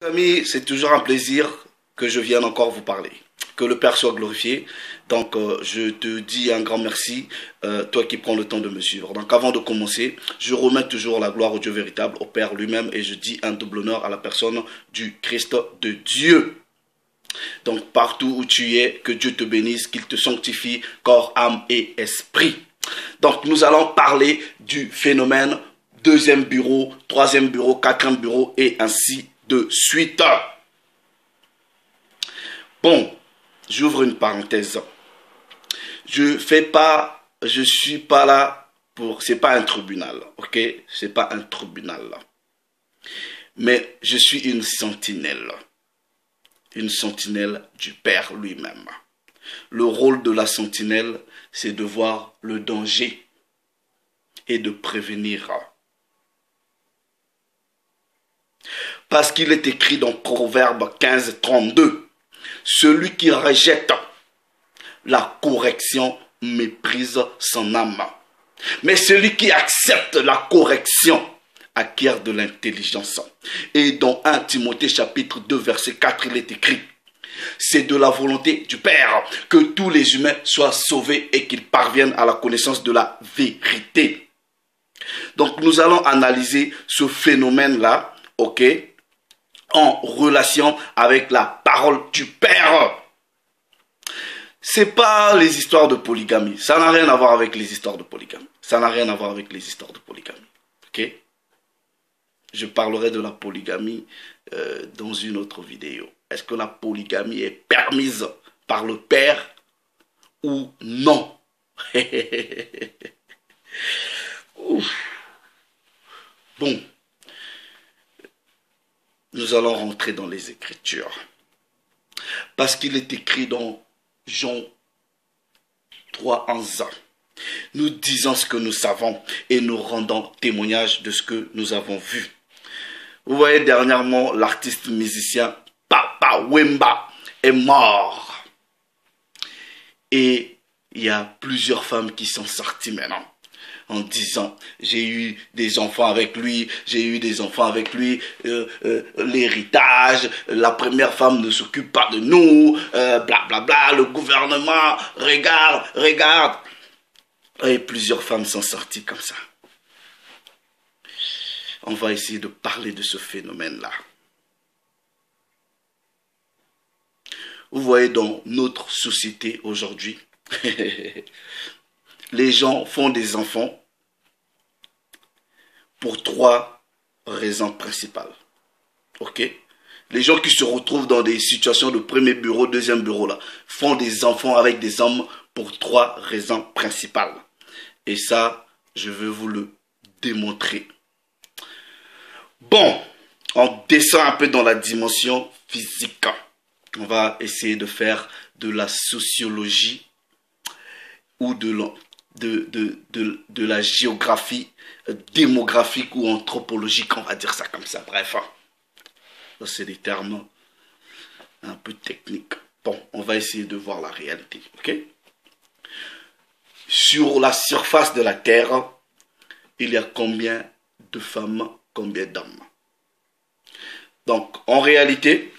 Amis, c'est toujours un plaisir que je vienne encore vous parler. Que le Père soit glorifié. Donc, je te dis un grand merci, toi qui prends le temps de me suivre. Donc, avant de commencer, je remets toujours la gloire au Dieu véritable, au Père lui-même, et je dis un double honneur à la personne du Christ de Dieu. Donc, partout où tu es, que Dieu te bénisse, qu'il te sanctifie, corps, âme et esprit. Donc, nous allons parler du phénomène deuxième bureau, troisième bureau, quatrième bureau, et ainsi de suite. Bon, j'ouvre une parenthèse. Je suis pas là pour, c'est pas un tribunal, ok? C'est pas un tribunal. Mais je suis une sentinelle du Père lui-même. Le rôle de la sentinelle, c'est de voir le danger et de prévenir. Parce qu'il est écrit dans Proverbe 15, 32, celui qui rejette la correction méprise son âme. Mais celui qui accepte la correction acquiert de l'intelligence. Et dans 1 Timothée chapitre 2 verset 4, il est écrit, c'est de la volonté du Père que tous les humains soient sauvés et qu'ils parviennent à la connaissance de la vérité. Donc nous allons analyser ce phénomène-là, ok, en relation avec la parole du Père. C'est pas les histoires de polygamie. Ça n'a rien à voir avec les histoires de polygamie. Ça n'a rien à voir avec les histoires de polygamie. Ok? Je parlerai de la polygamie dans une autre vidéo. Est-ce que la polygamie est permise par le Père ou non? Bon. Nous allons rentrer dans les Écritures. Parce qu'il est écrit dans Jean 3, 11. Nous disons ce que nous savons et nous rendons témoignage de ce que nous avons vu. Vous voyez, dernièrement, l'artiste musicien Papa Wemba est mort. Et il y a plusieurs femmes qui sont sorties maintenant en disant, j'ai eu des enfants avec lui, l'héritage, la première femme ne s'occupe pas de nous, blablabla, le gouvernement, regarde. Et plusieurs femmes sont sorties comme ça. On va essayer de parler de ce phénomène-là. Vous voyez, dans notre société aujourd'hui, les gens font des enfants pour trois raisons principales. Ok? Les gens qui se retrouvent dans des situations de premier bureau, deuxième bureau, là, font des enfants avec des hommes pour trois raisons principales. Et ça, je vais vous le démontrer. Bon, on descend un peu dans la dimension physique. On va essayer de faire de la sociologie ou de la géographie démographique ou anthropologique, on va dire ça comme ça. Bref, ça c'est des termes un peu techniques. Bon, on va essayer de voir la réalité, ok? Sur la surface de la Terre, il y a combien de femmes, combien d'hommes? Donc, en réalité,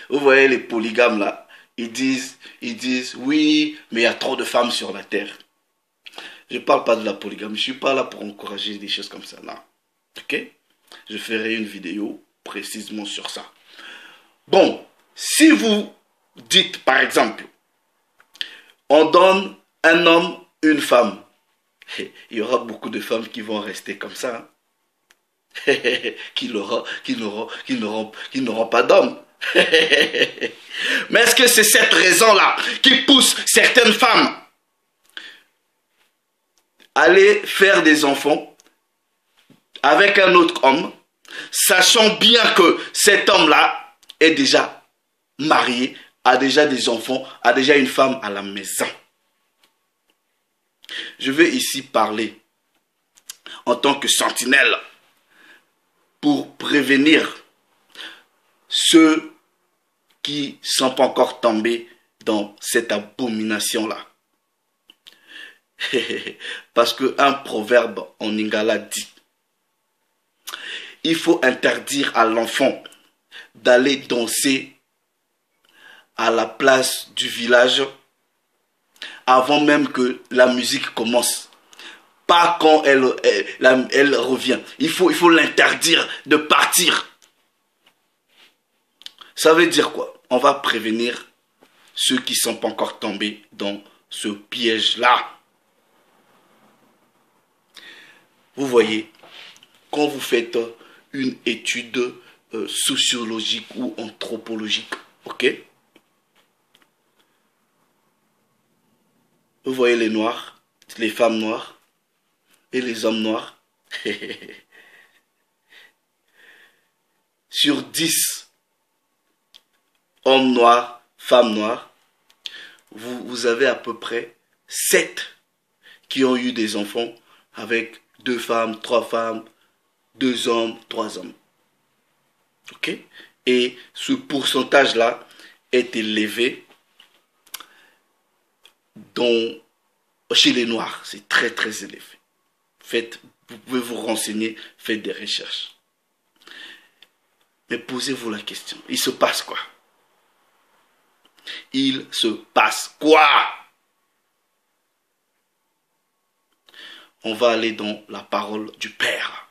vous voyez les polygames là, ils disent, oui, mais il y a trop de femmes sur la terre. Je ne parle pas de la polygamie, je ne suis pas là pour encourager des choses comme ça, non. Ok? Je ferai une vidéo précisément sur ça. Bon, si vous dites par exemple, on donne un homme, une femme, il y aura beaucoup de femmes qui vont rester comme ça, hein? qui n'auront pas d'homme. Mais est-ce que c'est cette raison-là qui pousse certaines femmes à aller faire des enfants avec un autre homme, sachant bien que cet homme-là est déjà marié, a déjà des enfants, a déjà une femme à la maison? Je vais ici parler en tant que sentinelle pour prévenir ceux qui ne sont pas encore tombés dans cette abomination-là. Parce qu'un proverbe en lingala dit, il faut interdire à l'enfant d'aller danser à la place du village avant même que la musique commence. Pas quand elle revient. Il faut l'interdire de partir. Ça veut dire quoi? On va prévenir ceux qui ne sont pas encore tombés dans ce piège-là. Vous voyez, quand vous faites une étude sociologique ou anthropologique, ok? Vous voyez les noirs, les femmes noires et les hommes noirs. Sur 10 hommes noirs, femmes noires, vous avez à peu près 7 qui ont eu des enfants avec 2 femmes, 3 femmes, 2 hommes, 3 hommes. Ok? Et ce pourcentage-là est élevé chez les Noirs. C'est très très élevé. Vous pouvez vous renseigner, faites des recherches. Mais posez-vous la question, il se passe quoi? Il se passe quoi? On va aller dans la parole du Père.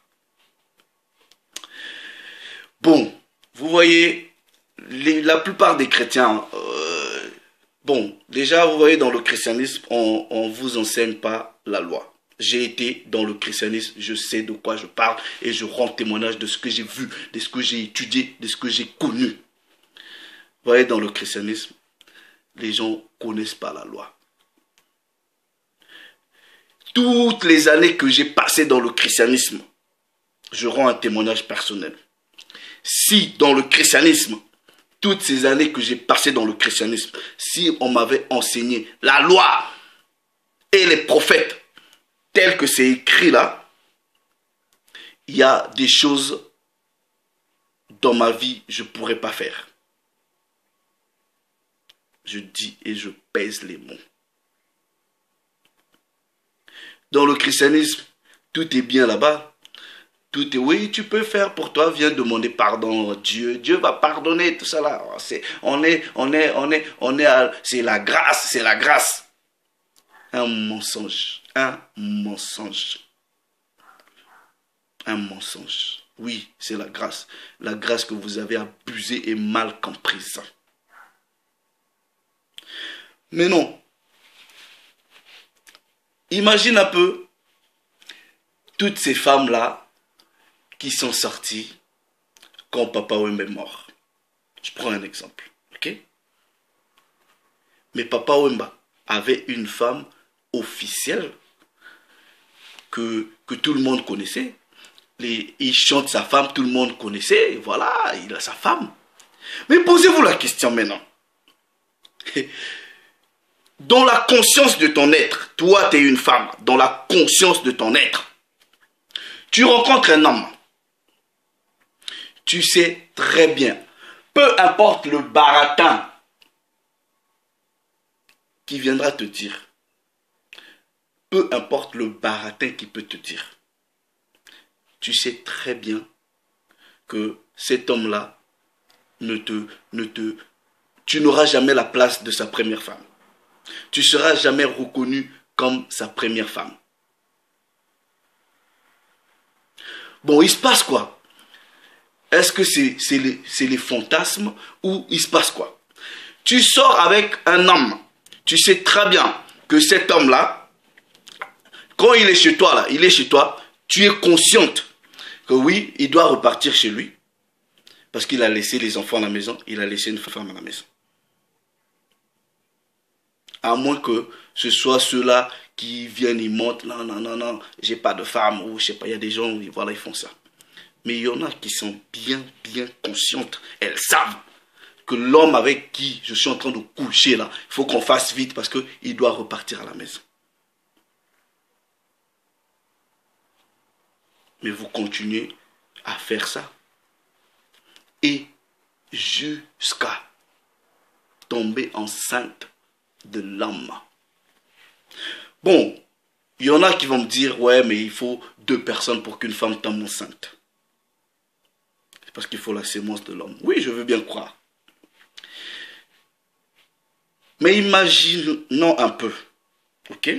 Bon, vous voyez, la plupart des chrétiens, bon, déjà, vous voyez, dans le christianisme, on ne vous enseigne pas la loi. J'ai été dans le christianisme, je sais de quoi je parle et je rends témoignage de ce que j'ai vu, de ce que j'ai étudié, de ce que j'ai connu. Vous voyez, dans le christianisme, les gens ne connaissent pas la loi. Toutes les années que j'ai passées dans le christianisme, je rends un témoignage personnel. Si dans le christianisme, toutes ces années que j'ai passées dans le christianisme, si on m'avait enseigné la loi et les prophètes, tel que c'est écrit là, il y a des choses dans ma vie que je ne pourrais pas faire. Je dis et je pèse les mots. Dans le christianisme, tout est bien là-bas. Tout est, oui, tu peux faire pour toi, viens demander pardon à Dieu. Dieu va pardonner tout ça là. C'est la grâce, c'est la grâce. Un mensonge, un mensonge. Un mensonge. Oui, c'est la grâce. La grâce que vous avez abusée et mal comprise. Mais non. Imagine un peu toutes ces femmes-là qui sont sorties quand Papa Wemba est mort. Je prends un exemple. Ok? Mais Papa Wemba avait une femme officielle que tout le monde connaissait. Il chante sa femme, tout le monde connaissait. Et voilà, il a sa femme. Mais posez-vous la question maintenant. Dans la conscience de ton être, toi tu es une femme, dans la conscience de ton être, tu rencontres un homme. Tu sais très bien, peu importe le baratin qui viendra te dire, peu importe le baratin qui peut te dire, tu sais très bien que cet homme-là tu n'auras jamais la place de sa première femme. Tu ne seras jamais reconnu comme sa première femme. Bon, il se passe quoi? Est-ce que c'est les fantasmes ou il se passe quoi? Tu sors avec un homme. Tu sais très bien que cet homme-là, quand il est chez toi, là, il est chez toi, tu es consciente que oui, il doit repartir chez lui. Parce qu'il a laissé les enfants à la maison, il a laissé une femme à la maison. À moins que ce soit ceux-là qui viennent, ils montent, non, non, non, non, j'ai pas de femme, ou je sais pas, il y a des gens, voilà, ils font ça. Mais il y en a qui sont bien conscientes. Elles savent que l'homme avec qui je suis en train de coucher là, il faut qu'on fasse vite parce qu'il doit repartir à la maison. Mais vous continuez à faire ça. Et jusqu'à tomber enceinte de l'homme. Bon, il y en a qui vont me dire, ouais, mais il faut 2 personnes pour qu'une femme tombe enceinte. Parce qu'il faut la sémence de l'homme. Oui, je veux bien croire. Mais imaginons un peu. Ok?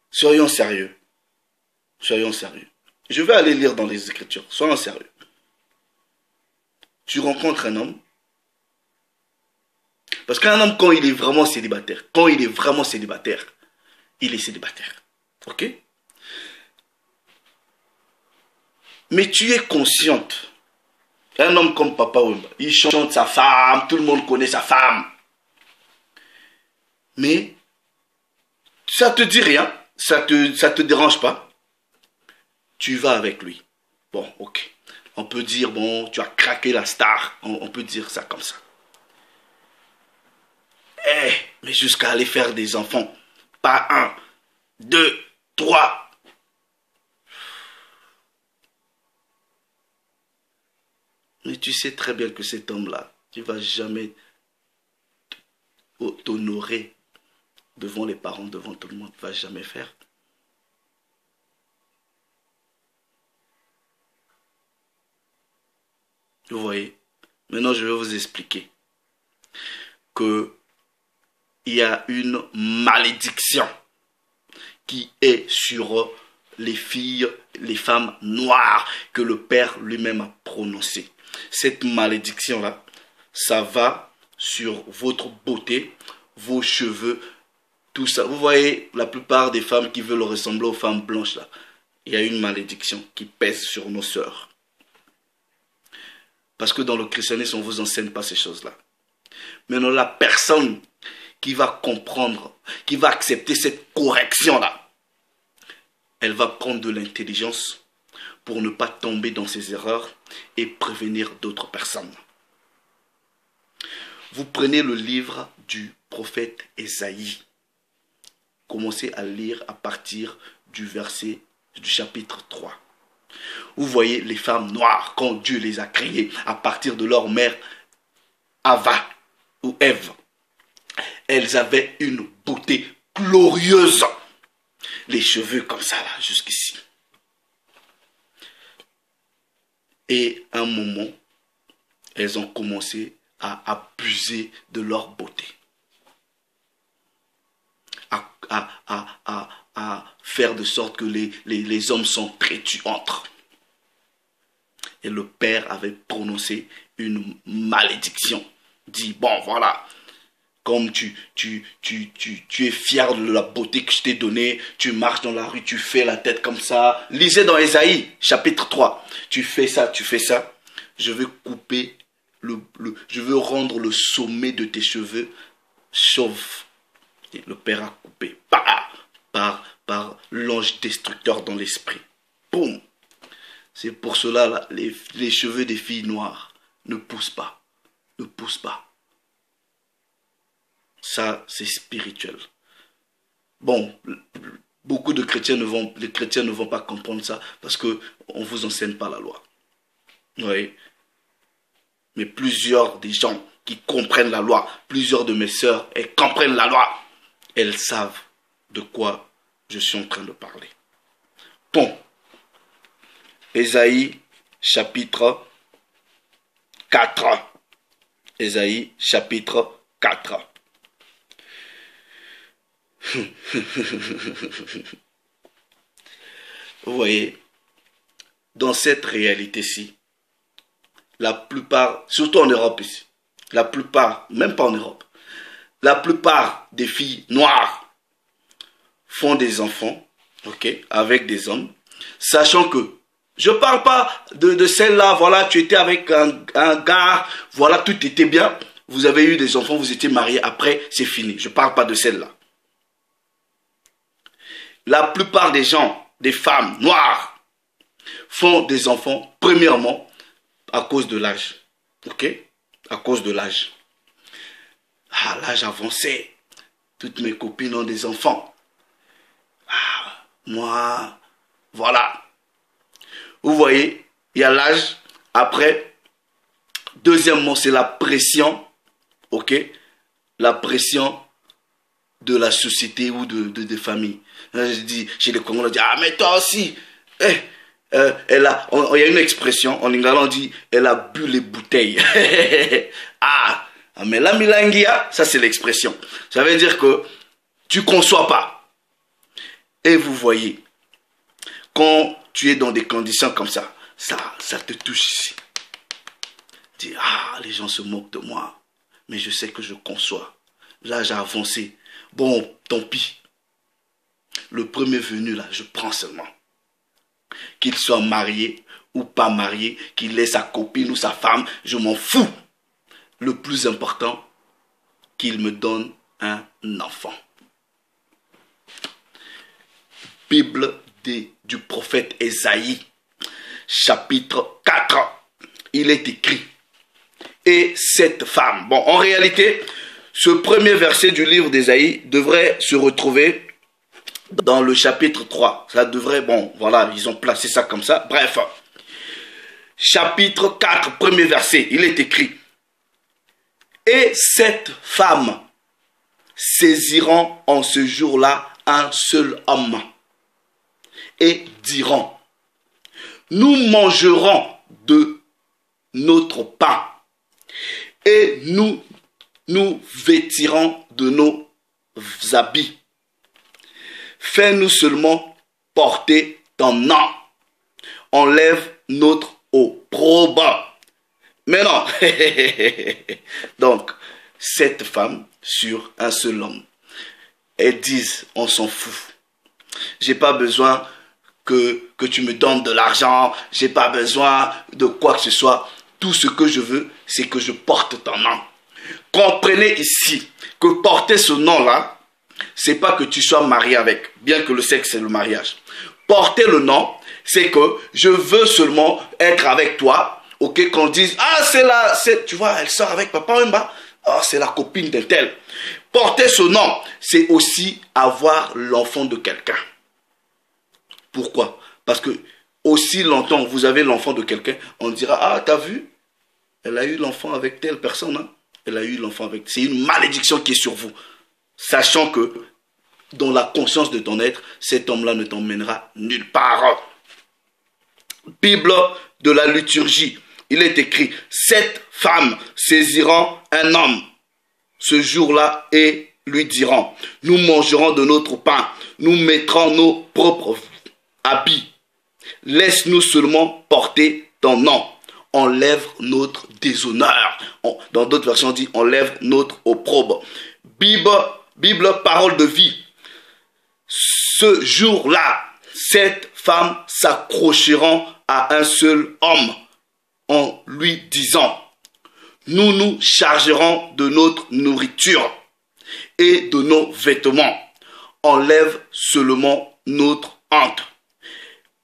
Soyons sérieux. Soyons sérieux. Je vais aller lire dans les Écritures. Soyons sérieux. Tu rencontres un homme. Parce qu'un homme, quand il est vraiment célibataire, il est célibataire. Ok? Mais tu es consciente. Un homme comme Papa Wemba, il chante sa femme, tout le monde connaît sa femme. Mais ça te dit rien, ça te dérange pas. Tu vas avec lui. Bon, ok. On peut dire, bon, tu as craqué la star. On peut dire ça comme ça. Eh, mais jusqu'à aller faire des enfants. Pas 1, 2, 3. Mais tu sais très bien que cet homme-là, tu ne vas jamais t'honorer devant les parents, devant tout le monde. Tu ne vas jamais faire. Vous voyez? Maintenant, je vais vous expliquer que il y a une malédiction qui est sur les filles, les femmes noires que le Père lui-même a prononcée. Cette malédiction-là, ça va sur votre beauté, vos cheveux, tout ça. Vous voyez, la plupart des femmes qui veulent ressembler aux femmes blanches, là, il y a une malédiction qui pèse sur nos sœurs. Parce que dans le christianisme, on ne vous enseigne pas ces choses-là. Maintenant, la personne qui va comprendre, qui va accepter cette correction-là, elle va prendre de l'intelligence pour ne pas tomber dans ses erreurs et prévenir d'autres personnes. Vous prenez le livre du prophète Ésaïe. Commencez à lire à partir du chapitre 3. Vous voyez les femmes noires, quand Dieu les a créées à partir de leur mère Ava ou Ève. Elles avaient une beauté glorieuse. Les cheveux comme ça, là, jusqu'ici. Et à un moment, elles ont commencé à abuser de leur beauté. À faire de sorte que les hommes sont têtus entre. Et le Père avait prononcé une malédiction. Dit, bon, voilà, comme tu es fier de la beauté que je t'ai donnée, tu marches dans la rue, tu fais la tête comme ça. Lisez dans Ésaïe, chapitre 3. Tu fais ça, je vais couper, je veux rendre le sommet de tes cheveux chauve. Et le Père a coupé par l'ange destructeur dans l'esprit. Boum! C'est pour cela, là, les cheveux des filles noires ne poussent pas. Ne poussent pas. Ça, c'est spirituel. Bon, beaucoup de chrétiens les chrétiens ne vont pas comprendre ça parce qu'on ne vous enseigne pas la loi. Oui. Mais plusieurs des gens qui comprennent la loi, plusieurs de mes sœurs, elles comprennent la loi. Elles savent de quoi je suis en train de parler. Bon. Ésaïe, chapitre 4. Ésaïe, chapitre 4. Vous voyez, dans cette réalité-ci, la plupart, surtout en Europe ici, la plupart, même pas en Europe, la plupart des filles noires font des enfants, ok, avec des hommes, sachant que, je ne parle pas de celle-là, voilà, tu étais avec un gars, voilà, tout était bien, vous avez eu des enfants, vous étiez mariés, après, c'est fini. Je ne parle pas de celle-là. La plupart des gens, des femmes noires, font des enfants, premièrement, à cause de l'âge. Ok? À cause de l'âge. Ah, l'âge avancé. Toutes mes copines ont des enfants. Ah, moi, voilà. Vous voyez, il y a l'âge. Après, deuxièmement, c'est la pression. Ok? La pression de la société ou de famille. Je dis, chez les Congolais, on dit, ah, mais toi aussi, il y a une expression, en lingala on dit, elle a bu les bouteilles. Ah, mais la milangia, ça c'est l'expression. Ça veut dire que tu conçois pas. Et vous voyez, quand tu es dans des conditions comme ça te touche ici. Tu dis, ah, les gens se moquent de moi, mais je sais que je conçois. Là, j'ai avancé. Bon, tant pis. Le premier venu, là, je prends seulement. Qu'il soit marié ou pas marié, qu'il ait sa copine ou sa femme, je m'en fous. Le plus important, qu'il me donne un enfant. Bible du prophète Ésaïe, chapitre 4, il est écrit. Et cette femme, bon, en réalité, ce premier verset du livre d'Ésaïe devrait se retrouver dans le chapitre 3. Ça devrait, bon, voilà, ils ont placé ça comme ça. Bref, chapitre 4, premier verset, il est écrit. Et cette femme saisiront en ce jour-là un seul homme et diront, nous mangerons de notre pain et nous vêtirons de nos habits. Fais-nous seulement porter ton nom. Enlève notre opprobre. Mais non. Donc, cette femme sur un seul homme. Elles disent, on s'en fout. J'ai pas besoin que tu me donnes de l'argent. J'ai pas besoin de quoi que ce soit. Tout ce que je veux, c'est que je porte ton nom. Comprenez ici que porter ce nom-là, c'est pas que tu sois marié avec, bien que le sexe c'est le mariage. Porter le nom, c'est que je veux seulement être avec toi, ok, qu'on dise, ah tu vois, elle sort avec papa Wemba, ah c'est la copine d'un tel. Porter ce nom, c'est aussi avoir l'enfant de quelqu'un. Pourquoi? Parce que aussi longtemps vous avez l'enfant de quelqu'un, on dira, ah t'as vu, elle a eu l'enfant avec telle personne, hein? Elle a eu l'enfant avec... C'est une malédiction qui est sur vous. Sachant que dans la conscience de ton être, cet homme-là ne t'emmènera nulle part. Bible de la liturgie, il est écrit, cette femme saisiront un homme ce jour-là et lui diront, nous mangerons de notre pain, nous mettrons nos propres habits, laisse-nous seulement porter ton nom. Enlève notre déshonneur. Dans d'autres versions, on dit enlève notre opprobre. Bible, parole de vie. Ce jour-là, cette femme s'accrocheront à un seul homme en lui disant, nous nous chargerons de notre nourriture et de nos vêtements. Enlève seulement notre honte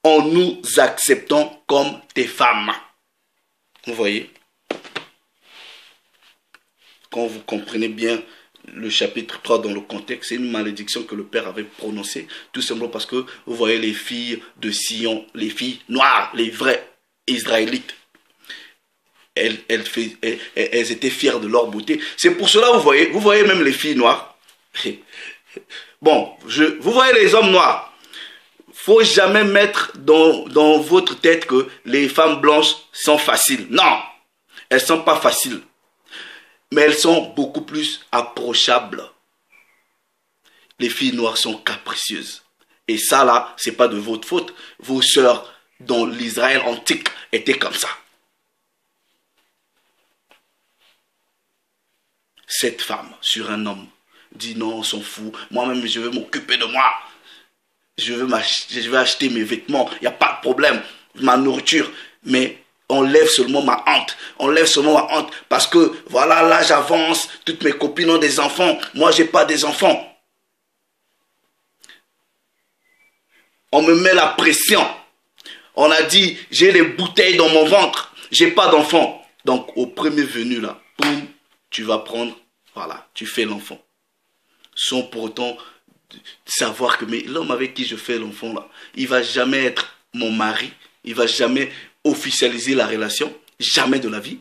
en nous acceptant comme tes femmes. Vous voyez, quand vous comprenez bien le chapitre 3 dans le contexte, c'est une malédiction que le Père avait prononcée, tout simplement parce que vous voyez les filles de Sion, les filles noires, les vrais Israélites, elles étaient fières de leur beauté. C'est pour cela, vous voyez même les filles noires. Bon, vous voyez les hommes noirs. Faut jamais mettre dans votre tête que les femmes blanches sont faciles. Non, elles sont pas faciles. Mais elles sont beaucoup plus approchables. Les filles noires sont capricieuses. Et ça là, c'est pas de votre faute. Vos sœurs dans l'Israël antique étaient comme ça. Cette femme sur un homme dit non, on s'en fout. Moi-même, je veux m'occuper de moi. Je vais acheter mes vêtements, il n'y a pas de problème, ma nourriture, mais enlève seulement ma honte, parce que voilà, là j'avance, toutes mes copines ont des enfants, moi j'ai pas des enfants. On me met la pression, on a dit j'ai les bouteilles dans mon ventre, j'ai pas d'enfants. Donc au premier venu là, boum, tu vas prendre, voilà, tu fais l'enfant. Sans pour autant savoir que l'homme avec qui je fais l'enfant là, il va jamais être mon mari, il va jamais officialiser la relation, jamais de la vie,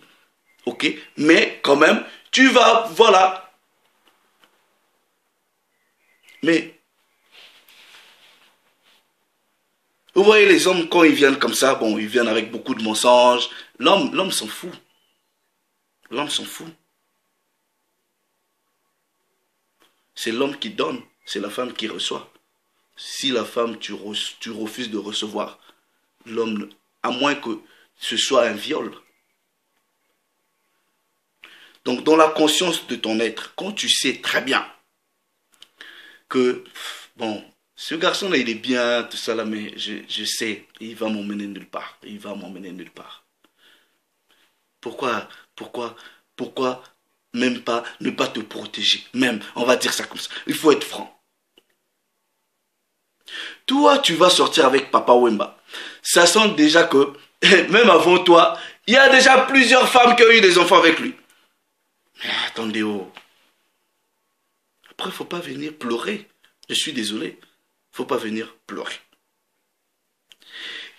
ok, mais quand même, tu vas, voilà. Mais Vous voyez les hommes, quand ils viennent comme ça, bon, ils viennent avec beaucoup de mensonges. L'homme s'en fout. L'homme s'en fout. C'est l'homme qui donne, c'est la femme qui reçoit. Si la femme, tu refuses de recevoir, l'homme, à moins que ce soit un viol. Donc, dans la conscience de ton être, quand tu sais très bien que, bon, ce garçon-là, il est bien, tout ça là, mais je sais, il va m'emmener nulle part. Il va m'emmener nulle part. Pourquoi même pas ne pas te protéger? Même, on va dire ça comme ça. Il faut être franc. Toi, tu vas sortir avec Papa Wemba. Ça sent déjà que, même avant toi, il y a déjà plusieurs femmes qui ont eu des enfants avec lui. Mais attendez, oh. Après, il ne faut pas venir pleurer. Je suis désolé. Il ne faut pas venir pleurer.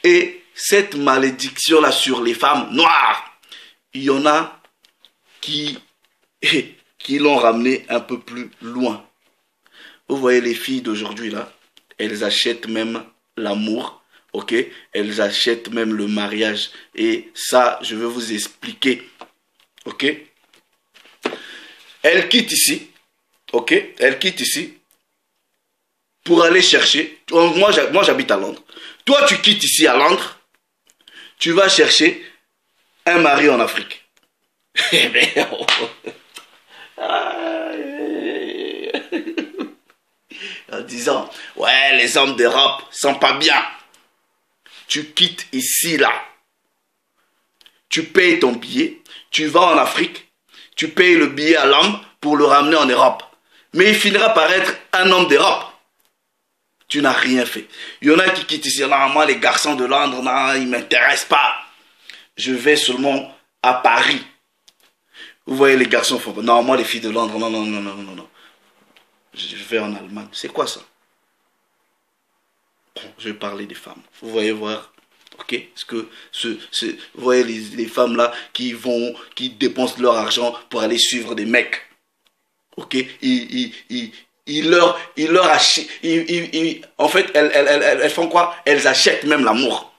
Et cette malédiction-là sur les femmes noires, il y en a qui l'ont ramené un peu plus loin. Vous voyez les filles d'aujourd'hui là, elles achètent même l'amour, ok? Elles achètent même le mariage. Et ça, je vais vous expliquer, ok? Elles quittent ici, ok? Elles quittent ici pour aller chercher. Moi j'habite à Londres. Toi, tu quittes ici à Londres, tu vas chercher un mari en Afrique. En disant, ouais, les hommes d'Europe sont pas bien. Tu quittes ici, là. Tu payes ton billet, tu vas en Afrique, tu payes le billet à l'homme pour le ramener en Europe. Mais il finira par être un homme d'Europe. Tu n'as rien fait. Il y en a qui quittent ici. Non, moi, les garçons de Londres, non, ils ne m'intéressent pas. Je vais seulement à Paris. Vous voyez, les garçons font... Non, moi, les filles de Londres, non, non, non, non, non, non. Je vais en Allemagne. C'est quoi ça? Bon, je vais parler des femmes. Vous voyez voir, ok? Parce que vous voyez les femmes là qui dépensent leur argent pour aller suivre des mecs. Ok? En fait, elles font quoi? Elles achètent même l'amour.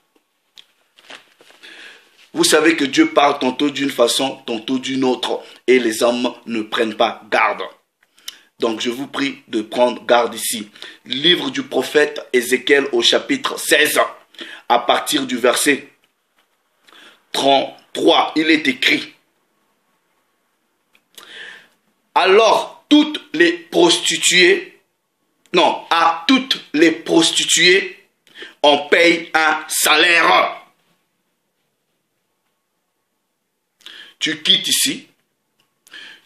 Vous savez que Dieu parle tantôt d'une façon, tantôt d'une autre. Et les hommes ne prennent pas garde. Donc je vous prie de prendre garde ici. Livre du prophète Ézéchiel au chapitre 16, à partir du verset 33, il est écrit. Alors toutes les prostituées, non, à toutes les prostituées, on paye un salaire. Tu quittes ici.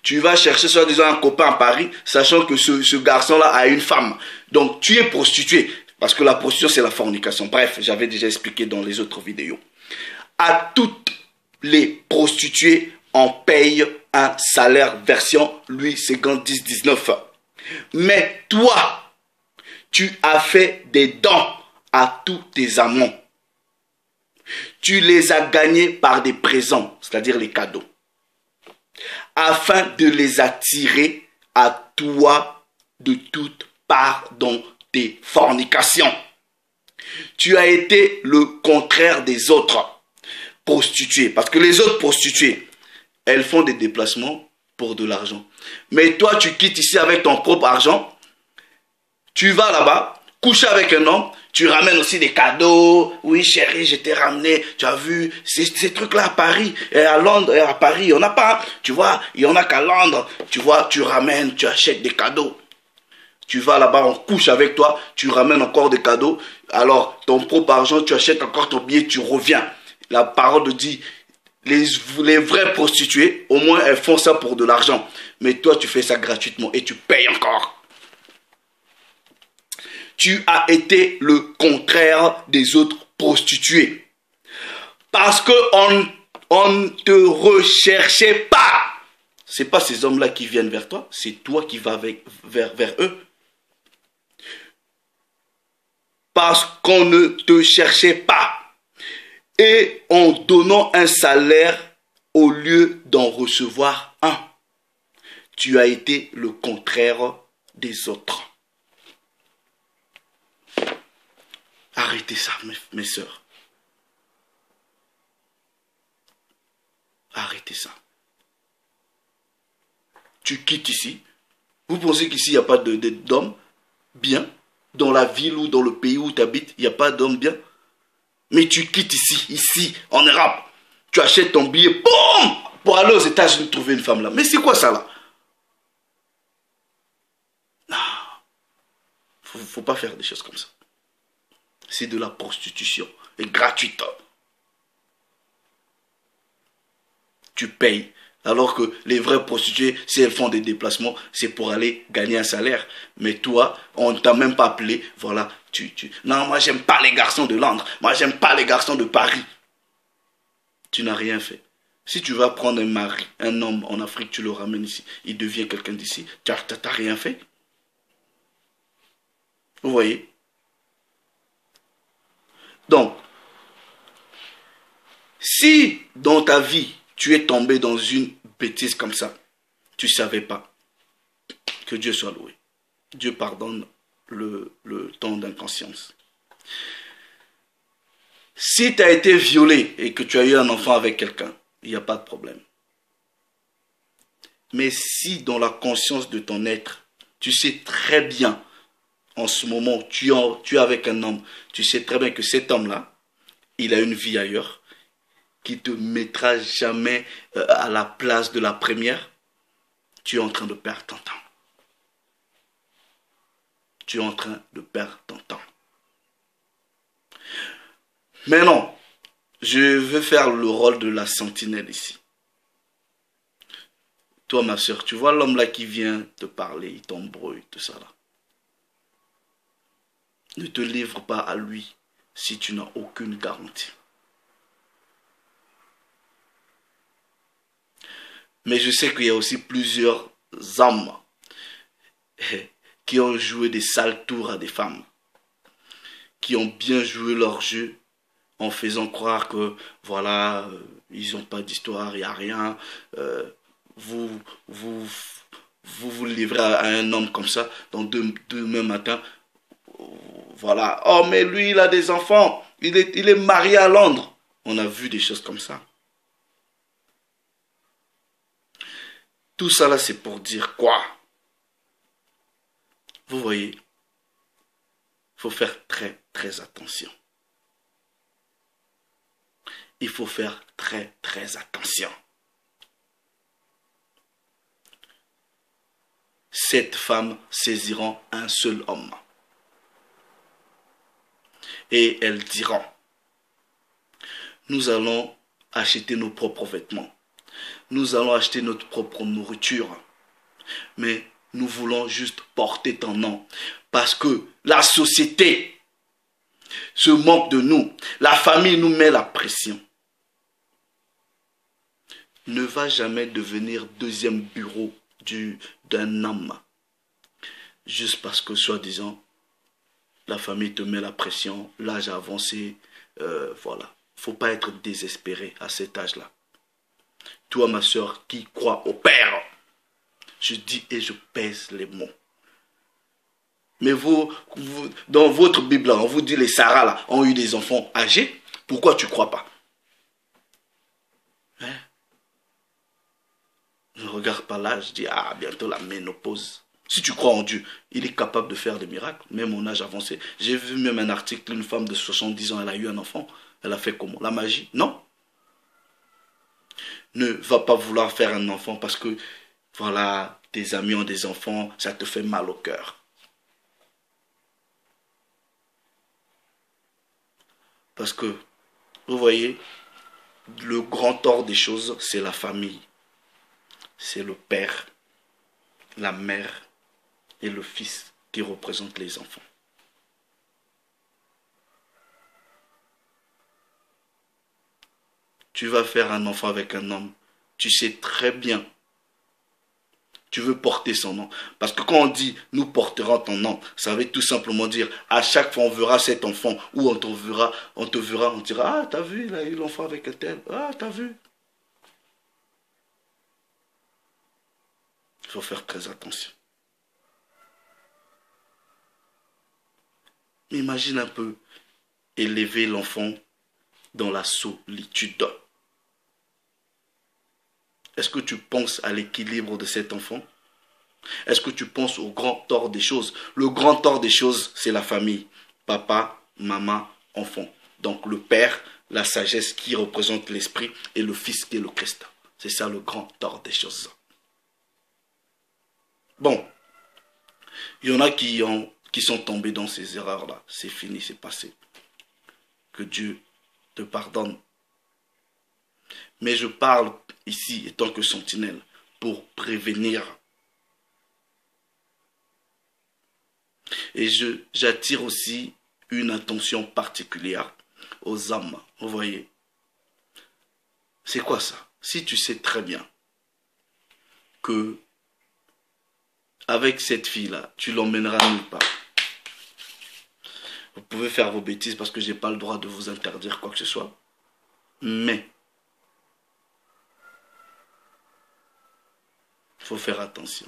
Tu vas chercher soi-disant un copain à Paris, sachant que ce garçon-là a une femme. Donc, tu es prostitué. Parce que la prostitution, c'est la fornication. Bref, j'avais déjà expliqué dans les autres vidéos. À toutes les prostituées, on paye un salaire version Louis 50 19. Mais toi, tu as fait des dons à tous tes amants. Tu les as gagnés par des présents, c'est-à-dire les cadeaux, afin de les attirer à toi de toutes parts dans tes fornications. Tu as été le contraire des autres prostituées. Parce que les autres prostituées, elles font des déplacements pour de l'argent. Mais toi, tu quittes ici avec ton propre argent. Tu vas là-bas, coucher avec un homme. Tu ramènes aussi des cadeaux. Oui, chérie, je t'ai ramené. Tu as vu ces trucs-là à Paris. Et à Londres et à Paris, il n'y en a pas. Tu vois, il n'y en a qu'à Londres. Tu vois, tu ramènes, tu achètes des cadeaux. Tu vas là-bas, on couche avec toi. Tu ramènes encore des cadeaux. Alors, ton propre argent, tu achètes encore ton billet, tu reviens. La parole dit, les vraies prostituées, au moins, elles font ça pour de l'argent. Mais toi, tu fais ça gratuitement et tu payes encore. Tu as été le contraire des autres prostituées. Parce qu'on ne te recherchait pas. Ce n'est pas ces hommes-là qui viennent vers toi, c'est toi qui vas vers eux. Parce qu'on ne te cherchait pas. Et en donnant un salaire au lieu d'en recevoir un. Tu as été le contraire des autres. Arrêtez ça, mes sœurs. Arrêtez ça. Tu quittes ici. Vous pensez qu'ici, il n'y a pas d'hommes bien? Dans la ville ou dans le pays où tu habites, il n'y a pas d'hommes bien? Mais tu quittes ici, en Europe. Tu achètes ton billet, boum, pour aller aux États-Unis trouver une femme là. Mais c'est quoi ça là? Faut pas faire des choses comme ça. C'est de la prostitution. Et gratuite. Tu payes. Alors que les vraies prostituées, si elles font des déplacements, c'est pour aller gagner un salaire. Mais toi, on ne t'a même pas appelé. Voilà, Non, moi, j'aime pas les garçons de Londres. Moi, j'aime pas les garçons de Paris. Tu n'as rien fait. Si tu vas prendre un mari, un homme en Afrique, tu le ramènes ici. Il devient quelqu'un d'ici. Tu n'as rien fait. Vous voyez? Donc, si dans ta vie, tu es tombé dans une bêtise comme ça, tu ne savais pas, que Dieu soit loué. Dieu pardonne le temps d'inconscience. Si tu as été violé et que tu as eu un enfant avec quelqu'un, il n'y a pas de problème. Mais si dans la conscience de ton être, tu sais très bien, en ce moment, tu es avec un homme, tu sais très bien que cet homme-là, il a une vie ailleurs, qui te mettra jamais à la place de la première, tu es en train de perdre ton temps. Tu es en train de perdre ton temps. Mais non, je veux faire le rôle de la sentinelle ici. Toi, ma soeur, tu vois l'homme là qui vient te parler, il t'embrouille, tout ça là. Ne te livre pas à lui si tu n'as aucune garantie. Mais je sais qu'il y a aussi plusieurs hommes qui ont joué des sales tours à des femmes, qui ont bien joué leur jeu en faisant croire que, voilà, ils n'ont pas d'histoire, il n'y a rien. Vous livrez à un homme comme ça, dans demain matin, voilà. Oh, mais lui, il a des enfants, il est marié à Londres. On a vu des choses comme ça. Tout ça là, c'est pour dire quoi? Vous voyez, il faut faire très, très attention. Il faut faire très, très attention. Cette femme saisiront un seul homme. Et elles diront, nous allons acheter nos propres vêtements. Nous allons acheter notre propre nourriture. Mais nous voulons juste porter ton nom. Parce que la société se moque de nous. La famille nous met la pression. Ne va jamais devenir deuxième bureau d'un homme. Juste parce que, soi-disant, la famille te met la pression, l'âge a avancé, voilà. Il ne faut pas être désespéré à cet âge-là. Toi, ma soeur, qui croit au Père, je dis et je pèse les mots. Mais vous dans votre Bible, on vous dit les Sarah là, ont eu des enfants âgés. Pourquoi tu ne crois pas? Hein? Je regarde par là, je dis, ah, bientôt la ménopause. Si tu crois en Dieu, il est capable de faire des miracles, même en âge avancé. J'ai vu même un article, une femme de 70 ans, elle a eu un enfant. Elle a fait comment? La magie? Non. Ne va pas vouloir faire un enfant parce que, voilà, tes amis ont des enfants, ça te fait mal au cœur. Parce que, vous voyez, le grand tort des choses, c'est la famille. C'est le père, la mère et le fils qui représentent les enfants. Tu vas faire un enfant avec un homme, tu sais très bien, tu veux porter son nom. Parce que quand on dit « nous porterons ton nom », ça veut tout simplement dire à chaque fois on verra cet enfant ou on te verra, on dira « Ah, t'as vu, il a eu l'enfant avec un tel, ah, t'as vu ». Il faut faire très attention. Imagine un peu, élever l'enfant dans la solitude. Est-ce que tu penses à l'équilibre de cet enfant? Est-ce que tu penses au grand tort des choses? Le grand tort des choses, c'est la famille. Papa, maman, enfant. Donc le père, la sagesse qui représente l'esprit et le fils qui est le Christ. C'est ça le grand tort des choses. Bon, il y en a qui sont tombés dans ces erreurs-là. C'est fini, c'est passé. Que Dieu te pardonne. Mais je parle ici, étant que sentinelle, pour prévenir. Et j'attire aussi une attention particulière aux hommes. Vous voyez? C'est quoi ça? Si tu sais très bien que avec cette fille-là, tu l'emmèneras nulle part. Vous pouvez faire vos bêtises parce que je n'ai pas le droit de vous interdire quoi que ce soit. Mais il faut faire attention.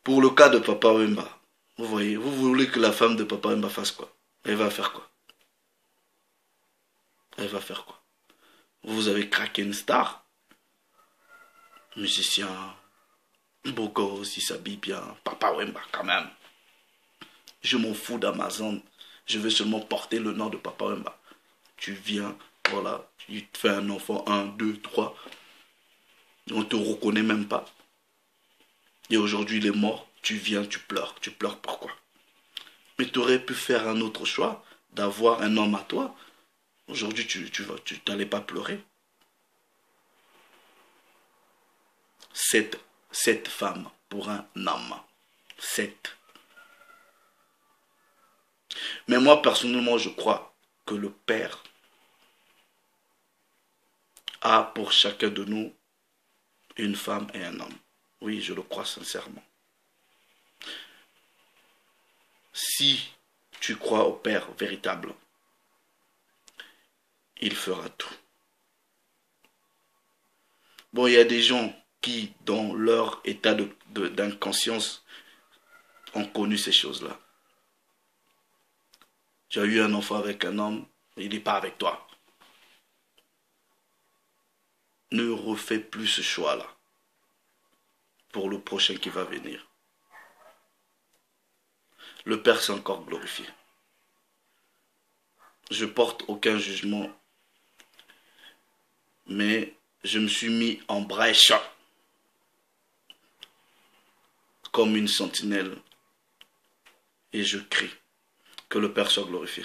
Pour le cas de Papa Wemba, vous voyez, vous voulez que la femme de Papa Wemba fasse quoi? Elle va faire quoi? Elle va faire quoi? Vous avez craqué une star, musicien, beau gosse, il s'habille bien, Papa Wemba quand même. Je m'en fous d'Amazon, je veux seulement porter le nom de Papa Wemba. Tu viens, voilà, tu te fais un enfant, 1, 2, 3, on ne te reconnaît même pas. Et aujourd'hui il est mort, tu viens, tu pleures pourquoi? Mais tu aurais pu faire un autre choix, d'avoir un homme à toi. Aujourd'hui tu n'allais pas pleurer. Cette femme pour un homme. 7. Mais moi, personnellement, je crois que le Père a pour chacun de nous une femme et un homme. Oui, je le crois sincèrement. Si tu crois au Père véritable, il fera tout. Bon, il y a des gens qui, dans leur état d'inconscience, ont connu ces choses-là. Tu as eu un enfant avec un homme, il n'est pas avec toi. Ne refais plus ce choix-là pour le prochain qui va venir. Le Père s'est encore glorifié. Je porte aucun jugement, mais je me suis mis en brèche comme une sentinelle et je crie que le Père soit glorifié.